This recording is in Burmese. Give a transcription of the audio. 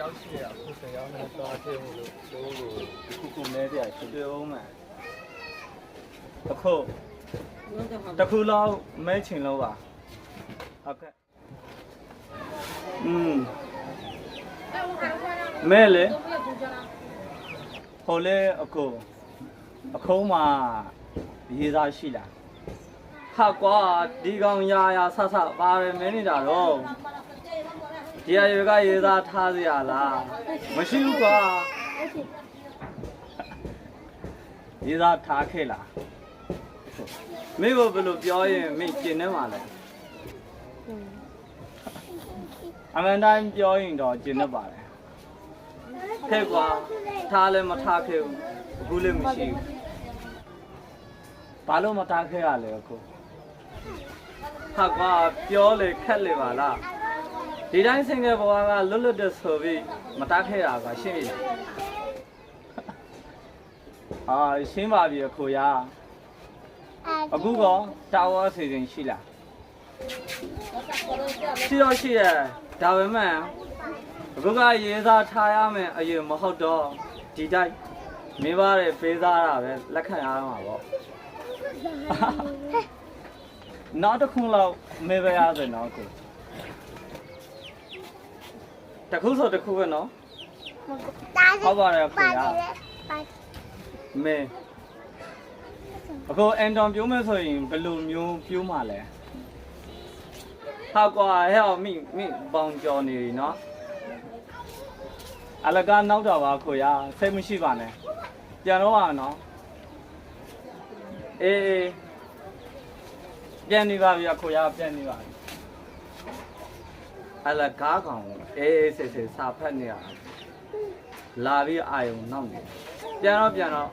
要去呀，不是要那个抓这种苦没的，是对我们。တခုလောက်မဲချင်လို့ပါဟုတ်ကဲ့မဲလေဟိုလေအခုံးမှာရေးသားရှိလားဟာကွာဒီကောင်ရာဆဆပါတယ်မင်းနေတာတော့ဒီအရွယ်ကရေးသားထားစရာလားမရှိဘူးကွာရေးသားထားခဲ့လားမင်းကိုဘယ်လိုပြောရင်မင်းကျင်နေမှာလဲအမှန်တိုင်းပြောရင်တော့ကျင်နေပါတယ်ခဲ့ကွာထားလည်းမထားခဲ့ဘူးအခုလည်းမရှိဘူးဘာလို့မထားခဲ့ရလဲအခုဟာကွာပြောလေခက်လေပါလားဒီတိုင်းစင်တဲ့ဘဝကလွတ်လွတ်တဲ့ဆိုပြီးမထားခဲ့ရပါရှင်းပြီဟာရှင်းပါပြီအခုရအခုကတာဝါစီစဉ်ရှိလားရှိရဒါပေမဲ့အခုကရေးစားထားရမယ်အရင်မဟုတ်တော့ဒီတိုင်းမင်းပါတဲ့ဖေးစားတာပဲလက်ခံရမှာပေါ့နောက်တစ်ခုလောက်မေးပါရစေနော်ကိုတစ်ခုဆိုတစ်ခုပဲနော်ဟုတ်ပါတယ်ခင်ဗျာမေးအခုအန်တော်ပြောမယ်ဆိုရင်ဘယ်လိုမျိုးပြောမှလဲဟာကွာဟဲ့မိပေါင်ကြော်နေပြီနော်အလကားနောက်တော့ပါခွေရစိတ်မရှိပါနဲ့ပြန်တော့ပါနော်အေးပြန်နေပါပြီခွေရပြန်နေပါပြီအလကားကောင်အေးစစ်စာဖတ်နေရလာပြီးအာယုံနောက်နေပြန်တော့